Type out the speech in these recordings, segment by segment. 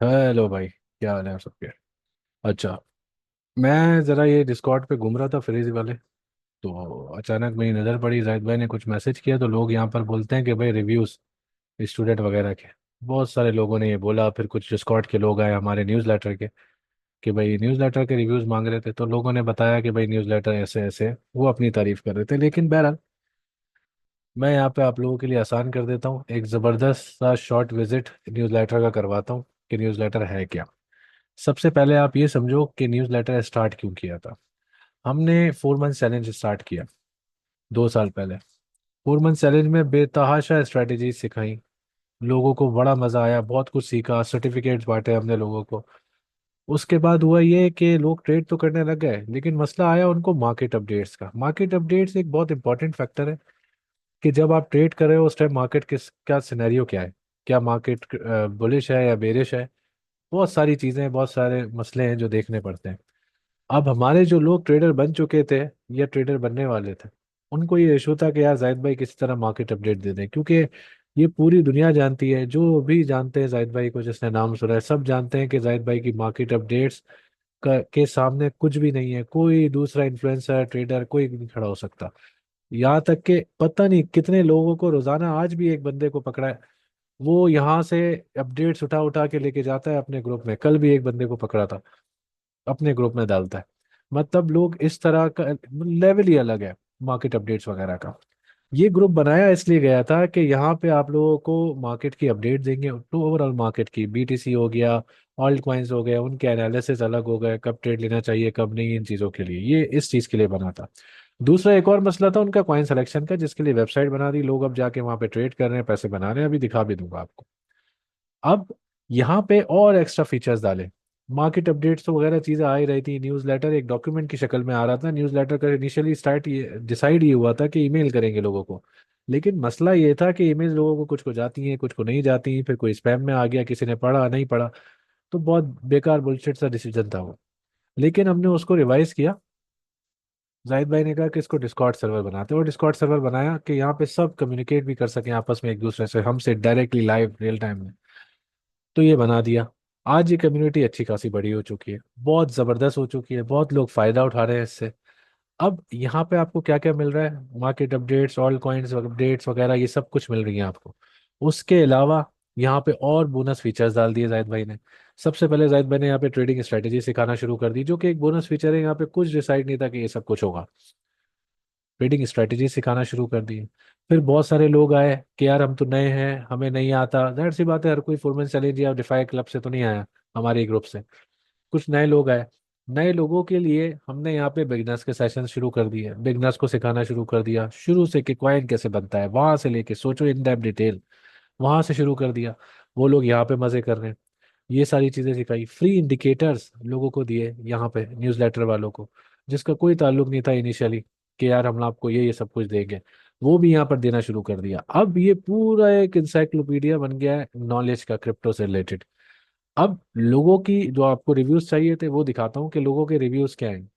Hello भाई, क्या हाल है आप सबके। अच्छा, मैं ज़रा ये डिस्कॉर्ड पे घूम रहा था फ्रीज वाले, तो अचानक मेरी नज़र पड़ी, जाहिद भाई ने कुछ मैसेज किया, तो लोग यहाँ पर बोलते हैं कि भाई रिव्यूज़ स्टूडेंट वगैरह के। बहुत सारे लोगों ने ये बोला, फिर कुछ डिस्कॉर्ड के लोग आए हमारे न्यूज़ लेटर के, कि भाई न्यूज़ लेटर के रिव्यूज़ मांग रहे थे, तो लोगों ने बताया कि भाई न्यूज़ लेटर ऐसे ऐसे है। वो अपनी तारीफ़ कर रहे थे, लेकिन बहरहाल मैं यहाँ पे आप लोगों के लिए आसान कर देता हूँ, एक ज़बरदस्त सा शॉर्ट विजिट न्यूज़ लेटर का करवाता हूँ कि न्यूज़ लेटर है क्या। सबसे पहले आप ये समझो कि न्यूज़ लेटर स्टार्ट क्यों किया था। हमने 4 मंथ चैलेंज स्टार्ट किया 2 साल पहले। 4 मंथ चैलेंज में बेतहाशा स्ट्रेटेजी सिखाई, लोगों को बड़ा मजा आया, बहुत कुछ सीखा, सर्टिफिकेट्स बांटे हमने लोगों को। उसके बाद हुआ ये कि लोग ट्रेड तो करने लग गए, लेकिन मसला आया उनको मार्केट अपडेट्स का। मार्केट अपडेट्स एक बहुत इंपॉर्टेंट फैक्टर है कि जब आप ट्रेड कर रहे हो उस टाइम मार्केट किस क्या सिनेरियो क्या है, क्या मार्केट बुलिश है या बेरिश है। बहुत सारी चीज़ें, बहुत सारे मसले हैं जो देखने पड़ते हैं। अब हमारे जो लोग ट्रेडर बन चुके थे या ट्रेडर बनने वाले थे, उनको ये इशू था कि यार जाहिद भाई किसी तरह मार्केट अपडेट दे दें, क्योंकि ये पूरी दुनिया जानती है, जो भी जानते हैं जाहिद भाई को, जिसने नाम सुना है सब जानते हैं कि जाहिद भाई की मार्केट अपडेट्स के सामने कुछ भी नहीं है। कोई दूसरा इन्फ्लुएंसर ट्रेडर कोई भी नहीं खड़ा हो सकता। यहाँ तक कि पता नहीं कितने लोगों को रोजाना, आज भी एक बंदे को पकड़ा है, वो यहाँ से अपडेट्स उठा उठा के लेके जाता है अपने ग्रुप में। कल भी एक बंदे को पकड़ा था, अपने ग्रुप में डालता है। मतलब लोग इस तरह का, लेवल ही अलग है मार्केट अपडेट्स वगैरह का। ये ग्रुप बनाया इसलिए गया था कि यहाँ पे आप लोगों को मार्केट की अपडेट देंगे, तो ओवरऑल मार्केट की, बीटीसी हो गया, ऑल्ट कॉइन्स हो गए, उनके एनालिसिस अलग हो गए, कब ट्रेड लेना चाहिए कब नहीं, इन चीज़ों के लिए, ये इस चीज़ के लिए बना था। दूसरा एक और मसला था उनका कॉइन सिलेक्शन का, जिसके लिए वेबसाइट बना दी, लोग अब जाके वहाँ पे ट्रेड कर रहे हैं, पैसे बना रहे हैं, अभी दिखा भी दूंगा आपको। अब यहाँ पे और एक्स्ट्रा फीचर्स डाले। मार्केट अपडेट्स तो वगैरह चीज़ें आ ही रही थी, न्यूज़लेटर एक डॉक्यूमेंट की शक्ल में आ रहा था। न्यूज़लेटर का इनिशियली स्टार्ट ये डिसाइड ये हुआ था कि ईमेल करेंगे लोगों को, लेकिन मसला ये था कि ईमेल लोगों को कुछ को जाती हैं कुछ को नहीं जाती, फिर कोई स्पैम में आ गया, किसी ने पढ़ा नहीं पढ़ा, तो बहुत बेकार बुलशिट सा डिसीजन था वो। लेकिन हमने उसको रिवाइज किया। जाहिद भाई ने कहा कि इसको डिस्कॉर्ड सर्वर बनाते हैं, और डिस्कॉर्ड सर्वर बनाया कि यहाँ पे सब कम्युनिकेट भी कर सकें आपस में एक दूसरे से, हमसे डायरेक्टली लाइव रियल टाइम में। तो ये बना दिया। आज ये कम्युनिटी अच्छी खासी बड़ी हो चुकी है, बहुत ज़बरदस्त हो चुकी है, बहुत लोग फ़ायदा उठा रहे हैं इससे। अब यहाँ पे आपको क्या क्या मिल रहा है, market updates, all coins updates वगैरह, ये सब कुछ मिल रही है आपको। उसके अलावा यहाँ पे और बोनस फीचर्स डाल दिए जाहिद भाई ने। सबसे पहले जाहिद भाई ने यहाँ पे ट्रेडिंग स्ट्रेटेजी सिखाना शुरू कर दी, जो कि एक बोनस फीचर है। यहाँ पे कुछ डिसाइड नहीं था कि ये सब कुछ होगा। ट्रेडिंग स्ट्रेटेजी सिखाना शुरू कर दी। फिर बहुत सारे लोग आए कि यार हम तो नए हैं, हमें नहीं आता। जाहिर सी बात है, हर कोई फोरमैन चैलेंज या डिफाई क्लब से तो नहीं आया, हमारे ग्रुप से कुछ नए लोग आए। नए लोगों के लिए हमने यहाँ पे बिगनर्स के सेशन शुरू कर दिए, बिगनर्स को सिखाना शुरू कर दिया शुरू से कि कॉइन कैसे बनता है, वहां से लेके सोचो इन डेप्थ डिटेल, वहां से शुरू कर दिया। वो लोग यहाँ पे मजे कर रहे हैं। ये सारी चीजें सिखाई, फ्री इंडिकेटर्स लोगों को दिए यहाँ पे न्यूज़लेटर वालों को, जिसका कोई ताल्लुक नहीं था इनिशियली कि यार हम आपको ये सब कुछ देंगे। वो भी यहाँ पर देना शुरू कर दिया। अब ये पूरा एक इंसाइक्लोपीडिया बन गया है नॉलेज का, क्रिप्टो से रिलेटेड। अब लोगों की जो आपको रिव्यूज चाहिए थे वो दिखाता हूँ कि लोगों के रिव्यूज क्या हैं,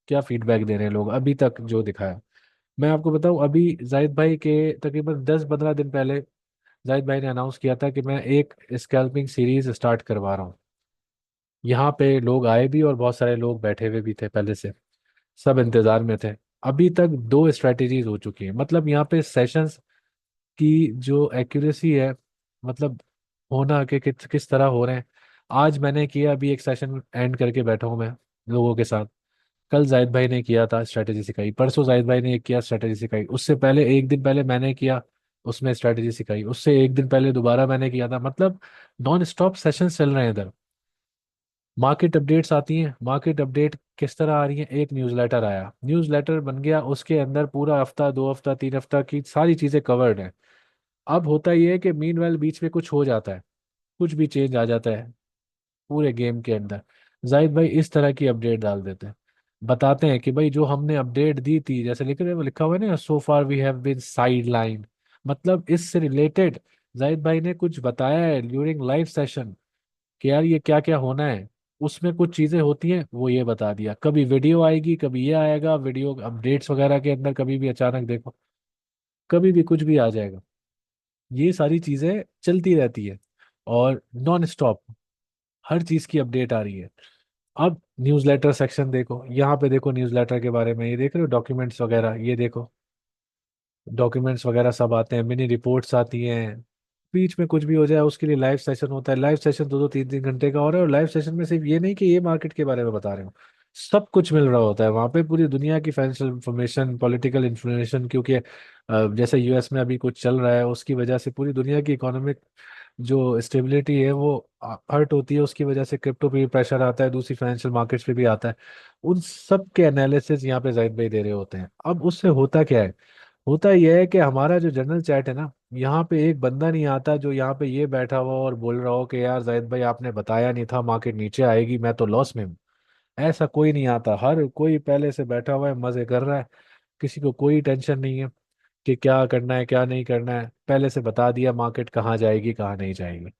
क्या फीडबैक दे रहे हैं लोग अभी तक जो दिखाया। मैं आपको बताऊं, अभी जाहिद भाई के तकरीबन 10-15 दिन पहले जाहिद भाई ने अनाउंस किया था कि मैं एक स्कैल्पिंग सीरीज स्टार्ट करवा रहा हूँ। यहाँ पे लोग आए भी और बहुत सारे लोग बैठे हुए भी थे पहले से, सब इंतजार में थे। अभी तक 2 स्ट्रेटेजीज हो चुकी हैं, मतलब यहाँ पे सेशंस की जो एक्यूरेसी है, मतलब होना कि किस तरह हो रहे हैं। आज मैंने किया, अभी एक सेशन एंड करके बैठा हूँ मैं लोगों के साथ। कल जाहिद भाई ने किया था, स्ट्रेटेजी सिखाई। परसों जाहिद भाई ने एक किया, स्ट्रेटेजी सिखाई। उससे पहले एक दिन पहले मैंने किया, उसमें स्ट्रेटेजी सिखाई। उससे एक दिन पहले दोबारा मैंने किया था। मतलब नॉन स्टॉप सेशन चल रहे हैं इधर। मार्केट अपडेट्स आती हैं, मार्केट अपडेट किस तरह आ रही है, एक न्यूज़लेटर आया, न्यूज़लेटर बन गया, उसके अंदर पूरा हफ्ता 2 हफ्ता 3 हफ्ता की सारी चीज़ें कवर्ड हैं। अब होता ये है कि मीनवाइल बीच में कुछ हो जाता है, कुछ भी चेंज आ जाता है पूरे गेम के अंदर, जाहिद भाई इस तरह की अपडेट डाल देते हैं। बताते हैं कि भाई जो हमने अपडेट दी थी, जैसे लिखा हुआ है ना, so far we have been side line, मतलब इससे रिलेटेड जाहिद भाई ने कुछ बताया है ड्यूरिंग लाइव सेशन कि यार ये क्या क्या होना है। उसमें कुछ चीजें होती हैं, वो ये बता दिया, कभी वीडियो आएगी, कभी ये आएगा वीडियो अपडेट्स वगैरह के अंदर, कभी भी अचानक देखो, कभी भी कुछ भी आ जाएगा। ये सारी चीजें चलती रहती है और नॉन स्टॉप। हर चीज़ की अपडेट आ रही है। अब न्यूज़लेटर सेक्शन देखो, यहाँ पे देखो न्यूज़लेटर के बारे में, ये देख रहे हो डॉक्यूमेंट्स वगैरह, ये देखो डॉक्यूमेंट्स वगैरह सब आते हैं, मिनी रिपोर्ट्स आती हैं। बीच में कुछ भी हो जाए उसके लिए लाइव सेशन होता है, लाइव सेशन 2-2 3-3 घंटे का हो रहा है, और लाइव सेशन में सिर्फ ये नहीं कि ये मार्केट के बारे में बता रहे हो, सब कुछ मिल रहा होता है वहाँ पे, पूरी दुनिया की फाइनेंशियल इंफॉर्मेशन, पॉलिटिकल इंफॉर्मेशन, क्योंकि जैसे यूएस में अभी कुछ चल रहा है उसकी वजह से पूरी दुनिया की इकोनॉमिक जो स्टेबिलिटी है वो हर्ट होती है, उसकी वजह से क्रिप्टो पे भी प्रेशर आता है, दूसरी फाइनेंशियल मार्केट्स पे भी आता है। उन सब के एनालिसिस यहाँ पे जाहिद भाई दे रहे होते हैं। अब उससे होता क्या है, होता यह है कि हमारा जो जनरल चैट है ना, यहाँ पे एक बंदा नहीं आता जो यहाँ पे ये बैठा हुआ और बोल रहा हो कि यार जाहिद भाई आपने बताया नहीं था मार्केट नीचे आएगी, मैं तो लॉस में हूँ। ऐसा कोई नहीं आता, हर कोई पहले से बैठा हुआ है, मजे कर रहा है, किसी को कोई टेंशन नहीं है कि क्या करना है क्या नहीं करना है, पहले से बता दिया मार्केट कहाँ जाएगी कहाँ नहीं जाएगी।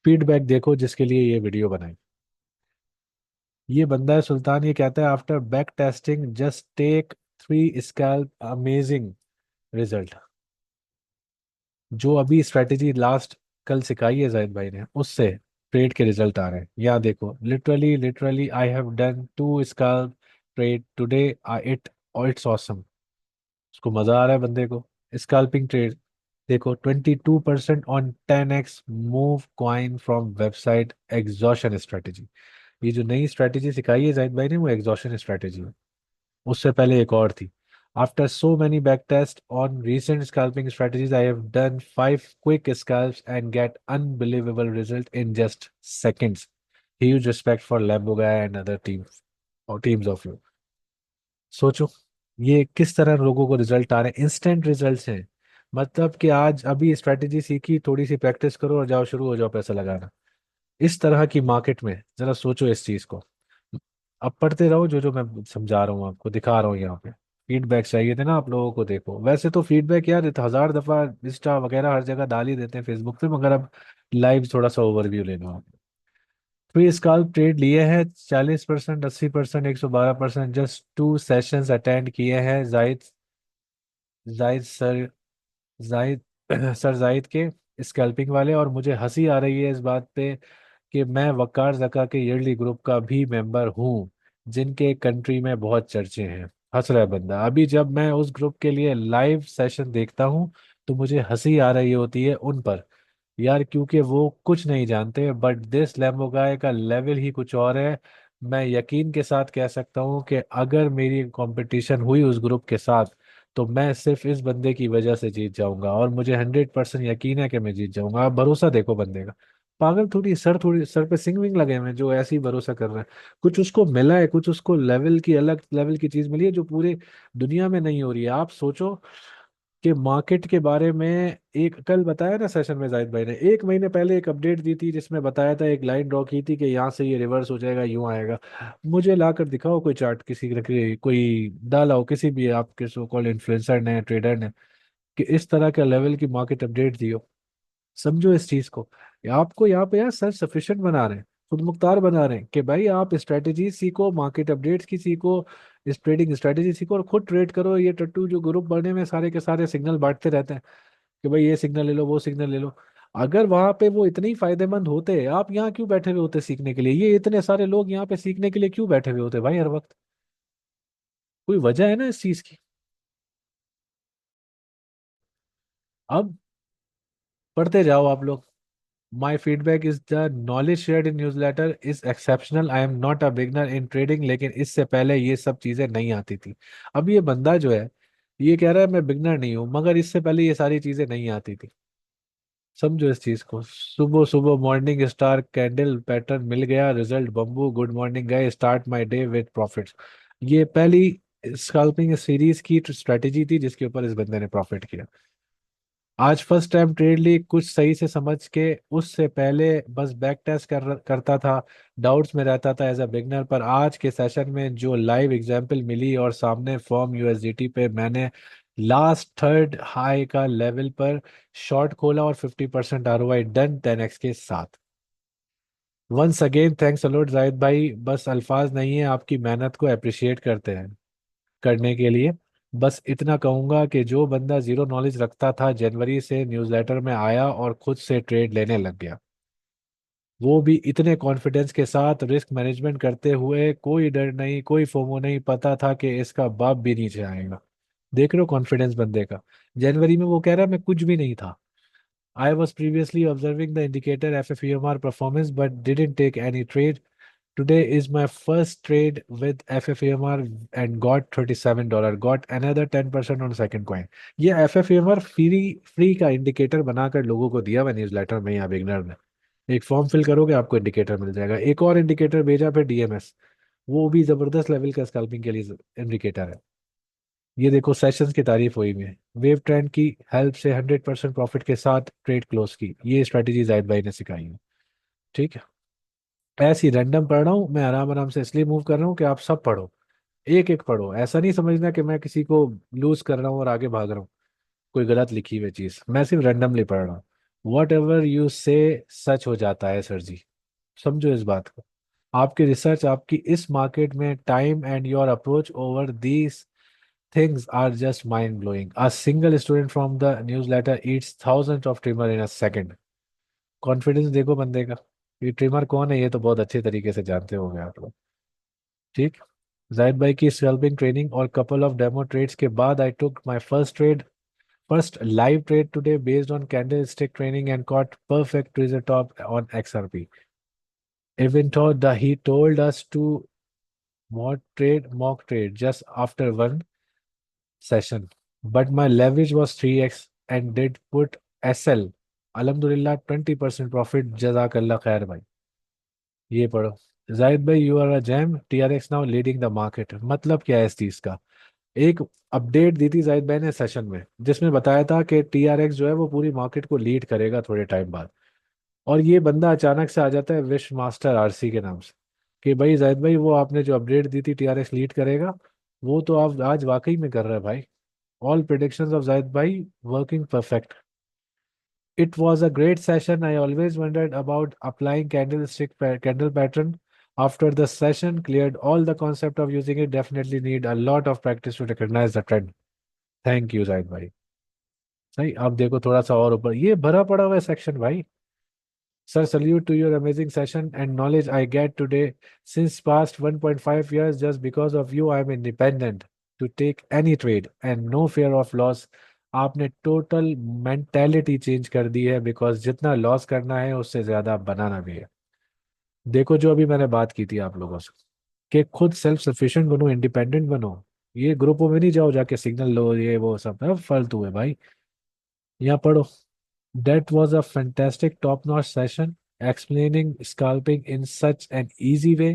फीडबैक देखो जिसके लिए ये वीडियो बनाई, ये बंदा है सुल्तान, ये कहता है after back testing just take 3 scalp amazing result. जो अभी स्ट्रेटेजी लास्ट कल सिखाई है जाहिद भाई ने, उससे ट्रेड के रिजल्ट आ रहे हैं। यहाँ देखो, literally literally I have done 2 scalp trade today, it और इट्स ऑसम। उसको मजा आ रहा है बंदे को, स्कैल्पिंग ट्रेड। देखो 22% on 10x move coin from website exhaustion strategy. ये जो नई स्ट्रेटेजी सिखाई है जाहिद भाई ने वो एग्जॉशन स्ट्रेटेजी है, उससे पहले एक और थी। After so many backtests on recent scalping strategies, I have done 5 quick scalps and get unbelievable result in just seconds. Huge respect for Lamboga and other teams or teams of you. सोचो ये किस तरह लोगों को result आ रहे हैं, instant results हैं। मतलब कि आज अभी स्ट्रेटेजी सीखी, थोड़ी सी प्रैक्टिस करो और जाओ, शुरू हो जाओ पैसा लगाना। इस तरह की मार्केट में जरा सोचो इस चीज को। अब पढ़ते रहो जो जो मैं समझा रहा हूँ आपको, दिखा रहा हूँ यहाँ पे। फीडबैक चाहिए थे ना आप लोगों को, देखो वैसे तो फीडबैक यार 1000 दफा इंस्टा वगैरह हर जगह डाल ही देते हैं, फेसबुक पे, मगर अब लाइव थोड़ा सा ओवरव्यू ले लो आप। फ्री स्कैल्प ट्रेड लिए हैं 40%, 80%, 112%, जस्ट 2 सेशंस अटेंड किए हैं जाहिद, जाहिद सर, जाहिद सर जाहिद के स्कैल्पिंग वाले। और मुझे हंसी आ रही है इस बात पे कि मैं वकार जका के ईयरली ग्रुप का भी मेंबर हूँ, जिनके कंट्री में बहुत चर्चे हैं। हंस रहा है बंदा। अभी जब मैं उस ग्रुप के लिए लाइव सेशन देखता हूँ तो मुझे हंसी आ रही होती है उन पर, यार, क्योंकि वो कुछ नहीं जानते, बट दिस लैम्बोगाय का लेवल ही कुछ और है। मैं यकीन के साथ कह सकता हूँ कि अगर मेरी कंपटीशन हुई उस ग्रुप के साथ तो मैं सिर्फ इस बंदे की वजह से जीत जाऊंगा, और मुझे 100% यकीन है कि मैं जीत जाऊंगा। आप भरोसा देखो बंदे का। पागल थोड़ी सर पे सिंग विंग लगे हुए हैं जो ऐसे ही भरोसा कर रहे हैं। कुछ उसको मिला है, कुछ उसको लेवल की, अलग लेवल की चीज मिली है जो पूरे दुनिया में नहीं हो रही है। आप सोचो कि मार्केट के बारे में एक कल बताया ना सेशन में जाहिद भाई ने, 1 महीने पहले एक अपडेट दी थी जिसमें बताया था, एक लाइन ड्रॉ की थी कि यहाँ से ये रिवर्स हो जाएगा, यूं आएगा। मुझे लाकर दिखाओ कोई चार्ट, किसी ने कोई डाला हो किसी भी आपके सो कॉल्ड इन्फ्लुएंसर ने, ट्रेडर ने, कि इस तरह का लेवल की मार्केट अपडेट दी हो। समझो इस चीज को। आपको यहाँ पे यार सेल्फ सफिशिएंट बना रहे हैं, खुद मुख्तार बना रहे हैं कि भाई आप स्ट्रेटेजी सीखो, मार्केट अपडेट्स की सीखो, इस ट्रेडिंग स्ट्रेटेजी सीखो और खुद ट्रेड करो। ये टट्टू जो ग्रुप बने में सारे के सारे सिग्नल बांटते रहते हैं कि भाई ये सिग्नल ले लो, वो सिग्नल ले लो। अगर वहां पे वो इतने ही फायदेमंद होते, आप यहाँ क्यों बैठे हुए होते सीखने के लिए? ये इतने सारे लोग यहाँ पे सीखने के लिए क्यों बैठे हुए होते भाई हर वक्त? कोई वजह है ना इस चीज की। अब पढ़ते जाओ आप लोग। My feedback is the knowledge shared in newsletter is exceptional. I am not a beginner in trading, लेकिन इससे पहले ये सब चीजें नहीं आती थी। अब ये बंदा जो है ये कह रहा है मैं बिगनर नहीं हूँ, मगर इससे पहले ये सारी चीजें नहीं आती थी। समझो इस चीज को। सुबह सुबह मॉर्निंग स्टार कैंडल पैटर्न मिल गया, रिजल्ट बम्बू, गुड मॉर्निंग गए, start my day with profits. ये पहली स्कैल्पिंग सीरीज की स्ट्रेटेजी थी जिसके ऊपर इस बंदे ने प्रॉफिट किया। आज फर्स्ट टाइम ट्रेड ली कुछ सही से समझ के, उससे पहले बस बैक टेस्ट करता था, डाउट्स में रहता था एज अ बिगनर। पर आज के सेशन में जो लाइव एग्जांपल मिली और सामने फॉर्म यूएसडीटी पे मैंने लास्ट थर्ड हाई का लेवल पर शॉर्ट खोला और 50% आरओआई डन 10x के साथ। Once again thanks a lot Zahid भाई, बस अल्फाज नहीं है, आपकी मेहनत को अप्रिशिएट करते हैं करने के लिए। बस इतना कहूंगा कि जो बंदा जीरो नॉलेज रखता था जनवरी से न्यूज़लेटर में आया और खुद से ट्रेड लेने लग गया। वो भी इतने कॉन्फिडेंस के साथ, रिस्क मैनेजमेंट करते हुए, कोई डर नहीं, कोई फोमो नहीं, पता था कि इसका बाप भी नीचे आएगा। देख रहे हो कॉन्फिडेंस बंदे का। जनवरी में वो कह रहा है मैं कुछ भी नहीं था। I was previously observing the indicator FFEMR performance but didn't take any trade. Today is my first trade with FFEMR and got $37. Got another 10% on second coin. ये FFEMR फ्री फ्री का इंडिकेटर बनाकर लोगों को दिया हुआ newsletter में, यहाँ beginner ने। एक फॉर्म फिल करोगे आपको इंडिकेटर मिल जाएगा। एक और इंडिकेटर भेजा फिर DMS, वो भी जबरदस्त लेवल का स्कैल्पिंग के लिए इंडिकेटर है। ये देखो सेशंस की तारीफ हुई हुई है। वेव ट्रेंड की हेल्प से 100% प्रॉफिट के साथ ट्रेड क्लोज की, ये स्ट्रेटेजी जाहिद भाई ने सिखाई है। ठीक है। ऐसी रैंडम पढ़ रहा हूँ मैं, आराम आराम से इसलिए मूव कर रहा हूँ कि आप सब पढ़ो। एक एक पढ़ो, ऐसा नहीं समझना कि मैं किसी को लूज कर रहा हूँ और आगे भाग रहा हूँ कोई गलत लिखी हुई चीज। मैं सिर्फ रैंडमली पढ़ रहा हूँ। वॉट एवर यू से सच हो जाता है सर जी। समझो इस बात को। आपकी रिसर्च, आपकी इस मार्केट में time and your approach over these things are just mind blowing. A single student from the newsletter eats thousands of trimmer in a second. Confidence देखो बंदे का। ये ट्रिमर कौन है ये तो बहुत अच्छे तरीके से जानते होंगे आप लोग। ठीक। जाहिद भाई की स्कैल्पिंग ट्रेनिंग और कपल ऑफ डेमो ट्रेड्स के बाद I took my first live trade today based on candlestick training and caught perfect treasure top on XRP. Even though he told us to mock trade just after one session. But my leverage was 3x and did put SL. Alhamdulillah 20% profit. Jazakallah khair भाई। ये पढ़ो। जाहिद भाई you are a gem, TRX now leading the market. मतलब क्या है इस चीज का। एक अपडेट दी थी जाहिद भाई ने सेशन में, जिसमें बताया था कि TRX जो है वो पूरी मार्केट को लीड करेगा थोड़े टाइम बाद। और ये बंदा अचानक से आ जाता है विश मास्टर RC के नाम से, कि भाई जाहिद भाई वो आपने जो अपडेट दी थी TRX लीड करेगा, वो तो आप आज वाकई में कर रहे हैं भाई। All predictions of Zahid Bhai working perfect. It was a great session. I always wondered about applying candle pattern. After the session cleared all the concept of using it, definitely need a lot of practice to recognize the trend. Thank you Zahid Bhai। सही। अब देखो थोड़ा सा और ऊपर ये भरा पड़ा हुआ है सेक्शन भाई। Sir, salute to your amazing session and knowledge I get today. Since past 1.5 years, just because of you, I am independent to take any trade and no fear of loss. आपने total mentality change कर दी है, because जितना loss करना है उससे ज्यादा बनाना भी है। देखो जो अभी मैंने बात की थी आप लोगों से, कि खुद सेल्फ सफिशिएंट बनो, इंडिपेंडेंट बनो। ये ग्रुपों में नहीं जाओ जाके सिग्नल लो, ये वो सब फालतू है भाई। यहाँ पढ़ो। That was a fantastic top-notch session, explaining scalping in such an easy way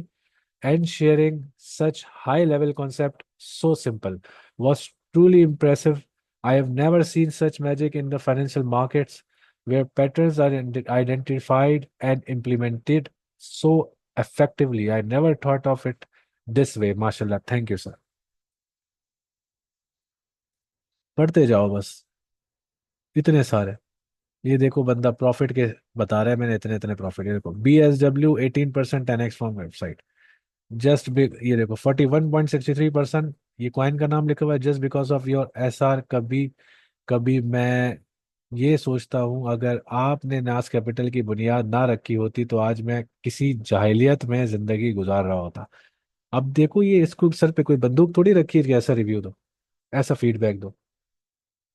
and sharing such high-level concept so simple was truly impressive. I have never seen such magic in the financial markets where patterns are identified and implemented so effectively. I never thought of it this way. Mashallah. Thank you, sir. पढ़ते जाओ बस। इतने सारे। ये देखो बंदा profit के बता रहा है, मैंने इतने इतने प्रॉफिट। ये देखो BSW 18% 10x from website. Just big, ये देखो 41.63%। ये कॉइन का नाम लिखा हुआ है, just because of your SR। कभी कभी मैं ये सोचता हूँ अगर आपने नास कैपिटल की बुनियाद ना रखी होती तो आज मैं किसी जाहिलियत में जिंदगी गुजार रहा होता। अब देखो ये इसको सर पे कोई बंदूक थोड़ी रखी है कि ऐसा रिव्यू दो, ऐसा फीडबैक दो।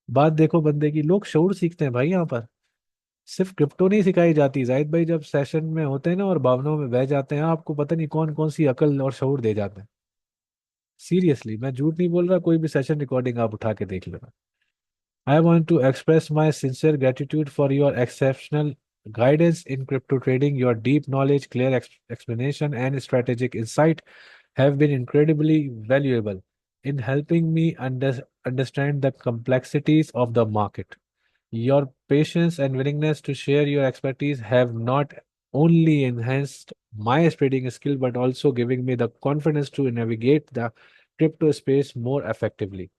बात देखो बंदे की। लोग शऊर सीखते हैं भाई यहाँ पर। सिर्फ क्रिप्टो नहीं सिखाई जाती। जाहिद भाई जब सेशन में होते हैं ना और भावनाओं में बह जाते हैं, आपको पता नहीं कौन कौन सी अकल और शऊर दे जाते हैं। सीरियसली मैं झूठ नहीं बोल रहा, कोई भी सेशन रिकॉर्डिंग आप उठा के देख लेना। I want to express my sincere gratitude for your exceptional guidance in crypto trading. Your deep knowledge, clear explanation, and strategic insight have been incredibly valuable in helping me understand the complexities of the market. Your patience and willingness to share your expertise have not only enhanced my trading skill but also giving me the confidence to navigate the crypto space more effectively.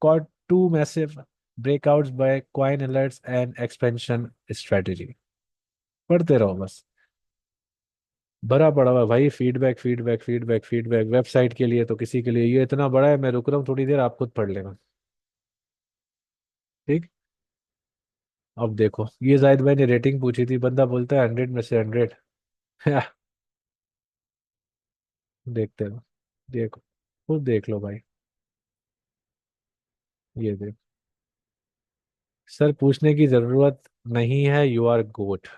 Caught two massive breakouts by coin alerts and expansion strategy. पढ़ते रहो बस। भरा पड़ा हुआ है भाई, feedback feedback feedback feedback. Website के लिए तो किसी के लिए, ये इतना बड़ा है। मैं रुक रहा हूँ थोड़ी देर, आप खुद पढ़ लेना। ठीक। अब देखो, ये जाहिद भाई ने रेटिंग पूछी थी, बंदा बोलता है 100 में से 100। देखते हो, देखो, खुद देख लो भाई। ये देख, सर पूछने की जरूरत नहीं है, you are GOAT,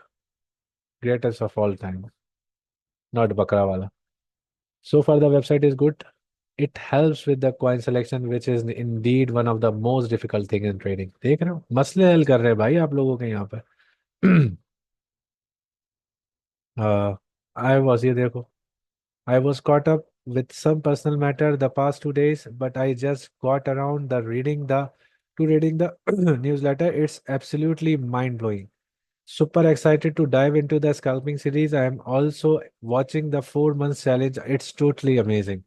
greatest of all time, not बकरा वाला। So far the website is good, it helps with the coin selection which is indeed one of the most difficult thing in trading. देख रहे हो, मसले हल कर रहे हैं भाई आप लोगों के यहाँ पे। आई वॉज, ये देखो, I was caught up with some personal matter the past 2 days, but I just got around to reading the newsletter. It's absolutely mind blowing. Super excited to dive into the scalping series. I am also watching the 4 months challenge. It's totally amazing.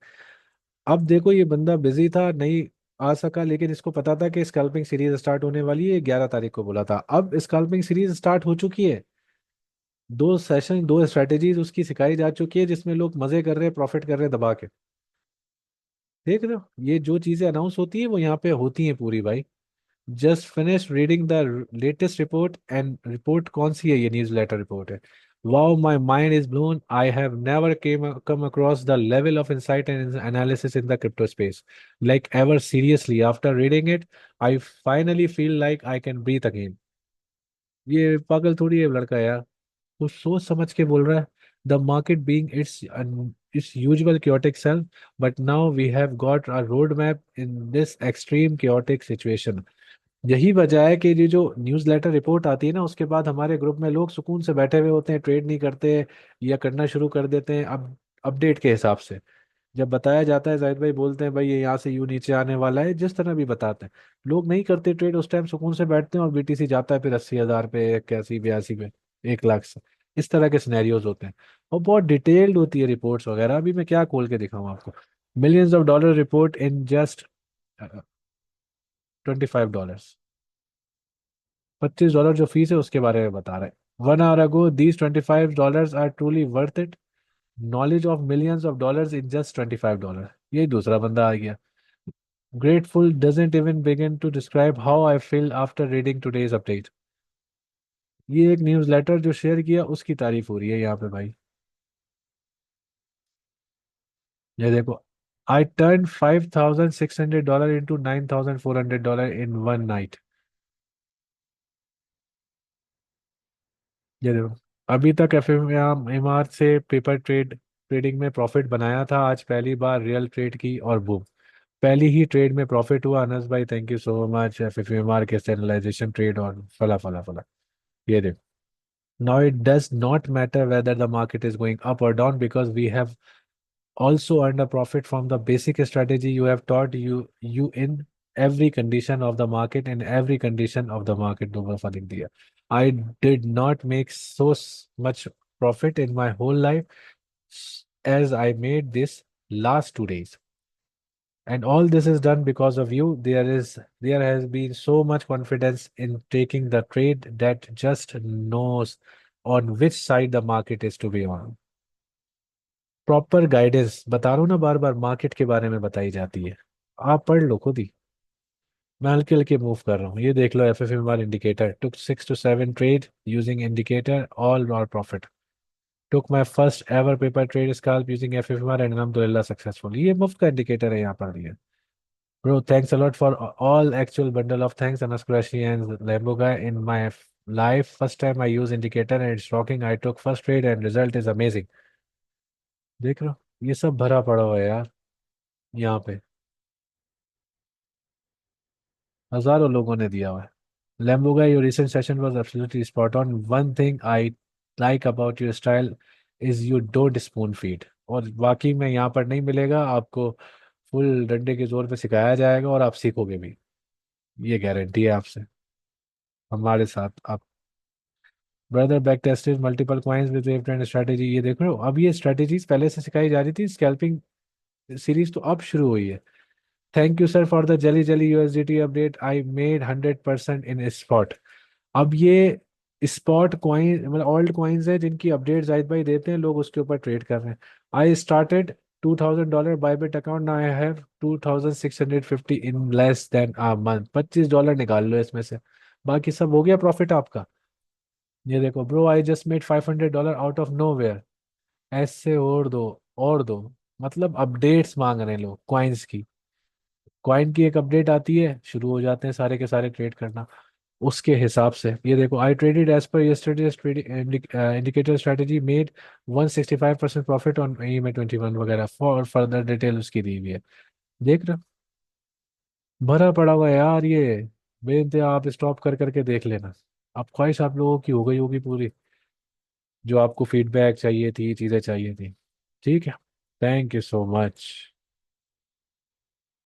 अब देखो, ये बंदा busy था, नहीं आ सका, लेकिन इसको पता था कि स्कैल्पिंग सीरीज स्टार्ट होने वाली है, 11 तारीख को बोला था। अब स्कैल्पिंग सीरीज स्टार्ट हो चुकी है, 2 सेशन, 2 स्ट्रेटेजीज उसकी सिखाई जा चुकी है, जिसमें लोग मजे कर रहे हैं, प्रॉफिट कर रहे हैं दबा के। देख रहे हो, ये जो चीजें अनाउंस होती है वो यहाँ पे होती हैं पूरी भाई। Just finish reading the latest report, and report कौन सी है, ये न्यूज लेटर रिपोर्ट है। Wow, my mind is blown, I have never come across the level of insight and analysis in the crypto space like ever. Seriously, after reading it I finally feel like I can breathe again. ये पागल थोड़ी है लड़का यार, कुछ सोच समझ के बोल रहा है। The market being it's usual chaotic self, but now we have got a roadmap in this extreme chaotic situation। यही वजह है कि ये जो न्यूज़ लेटर रिपोर्ट आती है ना, उसके बाद हमारे ग्रुप में लोग सुकून से बैठे हुए होते हैं, ट्रेड नहीं करते, या करना शुरू कर देते हैं अब अपडेट के हिसाब से। जब बताया जाता है, जाहिद भाई बोलते हैं भाई ये यहाँ से यूं नीचे आने वाला है, जिस तरह भी बताते हैं, लोग नहीं करते ट्रेड, उस टाइम सुकून से बैठते हैं, और बीटीसी जाता है फिर 80,000 पे, 81 82 पे, 1 लाख से। इस तरह के सिनेरियोज होते हैं, और बहुत डिटेल्ड होती है रिपोर्ट्स वगैरह। अभी मैं क्या खोल के दिखाऊं आपको, millions of dollar report in just $25। $25 जो फीस है उसके बारे में बता रहे हैं। 1 hour ago these $25 are truly worth it, knowledge of millions of dollars in just $25। यही दूसरा बंदा आ गया, grateful doesn't even begin to describe how I feel after reading today's update। ये एक न्यूज़ लेटर जो शेयर किया उसकी तारीफ हो रही है यहाँ पे भाई। ये देखो, I turn $5,600 into $9,400 in one night. ये देखो, अभी तक एफ एम आर से पेपर ट्रेडिंग में प्रॉफिट बनाया था, आज पहली बार रियल ट्रेड की और बूम, पहली ही ट्रेड में प्रॉफिट हुआ। अनस भाई thank you so much, F M R के चैनलाइजेशन ट्रेड और फला फला फला। ये देखो, now it does not matter whether the market is going up or down because we have also earned a profit from the basic strategy you have taught you in every condition of the market and every condition of the market। दोबारा लिख दिया, I did not make much profit in my whole life as I made this last 2 days, and all this is done because of you। There has been so much confidence in taking the trade that just knows on which side the market is to be on। Proper guidance बता रहा हूँ ना, बार बार market के बारे में बताई जाती है, आप पढ़ लो खुद ही। मैं हल्के हल्के मूव कर रहा हूँ, ये देख लो, F F M R indicator took 6 to 7 trade using indicator, all are profit. Took my first ever paper trade scalp using F F M R and अल्हम्दुलिल्लाह सक्सेसफुल। ये मुफ्त का इंडिकेटर है यहाँ पर दिया। Bro, thanks a lot for all actual bundle of thanks, Anas Qureshi and Lambo guy in my life। First time I use indicator and it's rocking। I took first trade and result is amazing। देख रहे हो, ये सब भरा पड़ा हुआ है यार यहाँ पे, हजारों लोगों ने दिया हुआ है। Lambo guy, your recent session was absolutely spot on। One thing I like about your style is you don't spoon feed। और वाकई में यहाँ पर नहीं मिलेगा आपको, फुल डंडे के जोर पे सिखाया जाएगा और आप सीखोगे भी, ये गारंटी है आपसे, हमारे साथ आप। Brother back tested multiple coins with wave trend strategy. ये देख रहे हो, अब ये स्ट्रेटेजीज पहले से सिखाई जा रही थी, स्कैल्पिंग सीरीज तो अब शुरू हुई है। Thank you sir for the जली जली USDT update, I made 100% in spot. अब ये स्पॉट कॉइन मतलब ओल्ड कॉइन्स है जिनकी अपडेट जाहिद भाई देते हैं, लोग उसके ऊपर ट्रेड कर रहे हैं। I started $2,000 Bybit account, now I have 2,650 in less than a month. $25 निकाल लो इसमें से, बाकी सब हो गया प्रॉफिट आपका। ये देखो bro, I just made $500 out of nowhere. ऐसे और दो, और दो। मतलब अपडेट्स मांग रहे हैं लोग कॉइन्स की। कॉइन की एक अपडेट आती है, शुरू हो जाते हैं सारे के सारे ट्रेड करना। उसके हिसाब से ये देखो, I traded as per yesterday's trading indicator strategy, made 165% profit on E में 21 वगैरह। फॉर फर्दर डिटेल उसकी दी हुई है। देख रहे हो? भरा पड़ा हुआ है यार ये। बेनते आप स्टॉप कर करके देख लेना। अब ख्वाहिश आप लोगों की हो गई होगी पूरी, जो आपको फीडबैक चाहिए थी, चीज़ें चाहिए थी। ठीक है। Thank you so much.